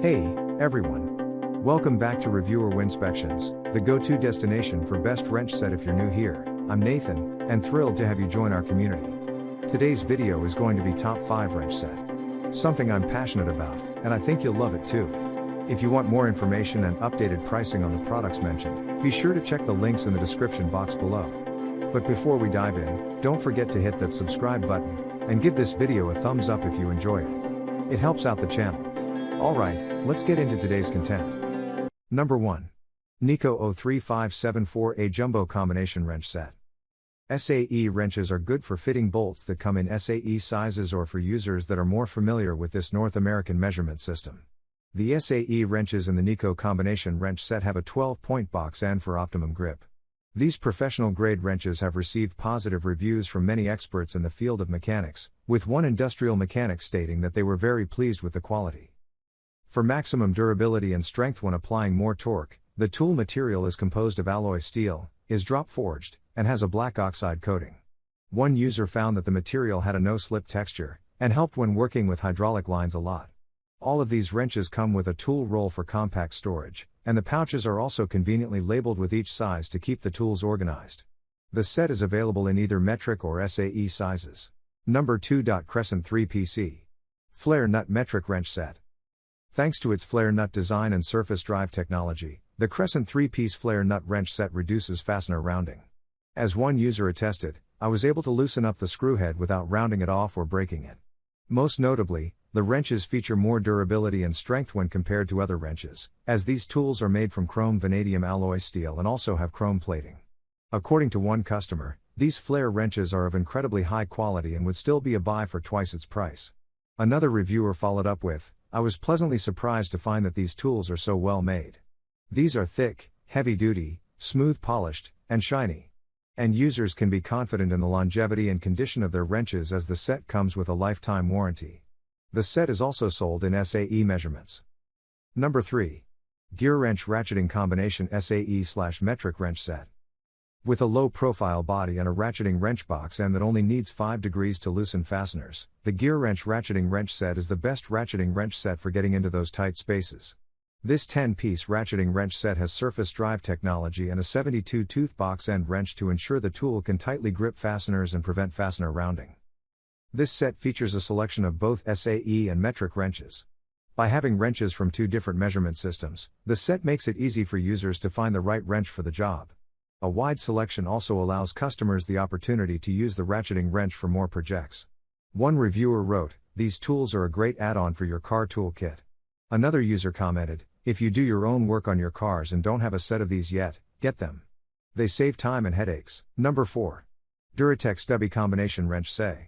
Hey, everyone. Welcome back to Reviewer Winspections, the go-to destination for best wrench set. If you're new here, I'm Nathan, and thrilled to have you join our community. Today's video is going to be top 5 wrench set. Something I'm passionate about, and I think you'll love it too. If you want more information and updated pricing on the products mentioned, be sure to check the links in the description box below. But before we dive in, don't forget to hit that subscribe button, and give this video a thumbs up if you enjoy it. It helps out the channel. Alright, let's get into today's content. Number 1. Neiko 03574A Jumbo Combination Wrench Set. SAE wrenches are good for fitting bolts that come in SAE sizes or for users that are more familiar with this North American measurement system. The SAE wrenches in the Neiko combination wrench set have a 12-point box end for optimum grip. These professional-grade wrenches have received positive reviews from many experts in the field of mechanics, with one industrial mechanic stating that they were very pleased with the quality. For maximum durability and strength when applying more torque, the tool material is composed of alloy steel, is drop-forged, and has a black oxide coating. One user found that the material had a no-slip texture, and helped when working with hydraulic lines a lot. All of these wrenches come with a tool roll for compact storage, and the pouches are also conveniently labeled with each size to keep the tools organized. The set is available in either metric or SAE sizes. Number 2. Crescent 3PC. Flare Nut Metric Wrench Set. Thanks to its flare nut design and surface drive technology, the Crescent 3-piece flare nut wrench set reduces fastener rounding. As one user attested, I was able to loosen up the screw head without rounding it off or breaking it. Most notably, the wrenches feature more durability and strength when compared to other wrenches, as these tools are made from chrome vanadium alloy steel and also have chrome plating. According to one customer, these flare wrenches are of incredibly high quality and would still be a buy for twice its price. Another reviewer followed up with, I was pleasantly surprised to find that these tools are so well made. These are thick, heavy-duty, smooth polished, and shiny. And users can be confident in the longevity and condition of their wrenches as the set comes with a lifetime warranty. The set is also sold in SAE measurements. Number 3. Gear Wrench Ratcheting Combination SAE/Metric Wrench Set. With a low-profile body and a ratcheting wrench box end that only needs 5 degrees to loosen fasteners, the Gear Wrench Ratcheting Wrench Set is the best ratcheting wrench set for getting into those tight spaces. This 10-piece ratcheting wrench set has surface drive technology and a 72-tooth box end wrench to ensure the tool can tightly grip fasteners and prevent fastener rounding. This set features a selection of both SAE and metric wrenches. By having wrenches from 2 different measurement systems, the set makes it easy for users to find the right wrench for the job. A wide selection also allows customers the opportunity to use the ratcheting wrench for more projects. One reviewer wrote, "These tools are a great add-on for your car tool kit." Another user commented, "If you do your own work on your cars and don't have a set of these yet, get them. They save time and headaches." Number 4. Duratec Stubby Combination Wrench Set.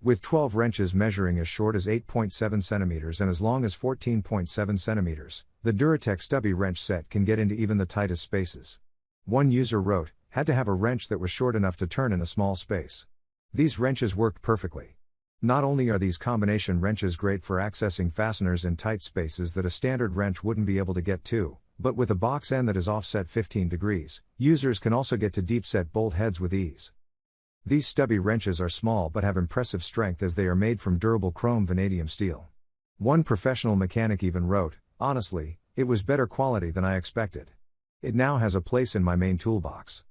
With 12 wrenches measuring as short as 8.7 cm and as long as 14.7 cm, the Duratec Stubby wrench set can get into even the tightest spaces. One user wrote, "Had to have a wrench that was short enough to turn in a small space." These wrenches worked perfectly. Not only are these combination wrenches great for accessing fasteners in tight spaces that a standard wrench wouldn't be able to get to, but with a box end that is offset 15 degrees, users can also get to deep set bolt heads with ease. These stubby wrenches are small but have impressive strength as they are made from durable chrome vanadium steel. One professional mechanic even wrote, "Honestly, it was better quality than I expected. It now has a place in my main toolbox.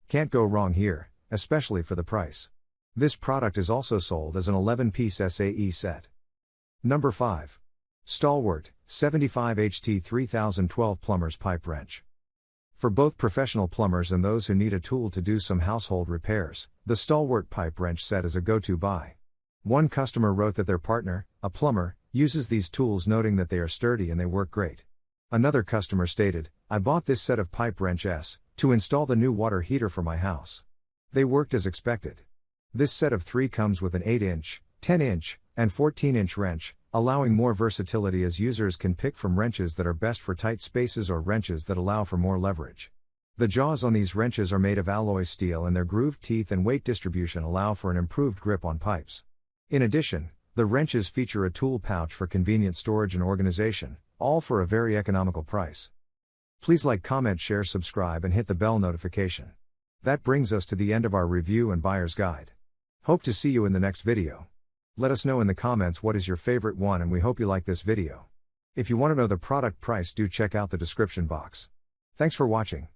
Can't go wrong here, especially for the price." This product is also sold as an 11-piece SAE set. Number 5. Stalwart 75HT 3012 Plumbers Pipe Wrench. For both professional plumbers and those who need a tool to do some household repairs, the Stalwart pipe wrench set is a go-to buy. One customer wrote that their partner, a plumber, uses these tools, noting that they are sturdy and they work great. Another customer stated, "I bought this set of pipe wrenches to install the new water heater for my house. They worked as expected." This set of 3 comes with an 8-inch, 10-inch, and 14-inch wrench, allowing more versatility as users can pick from wrenches that are best for tight spaces or wrenches that allow for more leverage. The jaws on these wrenches are made of alloy steel and their grooved teeth and weight distribution allow for an improved grip on pipes. In addition, the wrenches feature a tool pouch for convenient storage and organization, all for a very economical price. Please like, comment, share, subscribe, and hit the bell notification. That brings us to the end of our review and buyer's guide. Hope to see you in the next video. Let us know in the comments what is your favorite one, and we hope you like this video. If you want to know the product price, do check out the description box. Thanks for watching.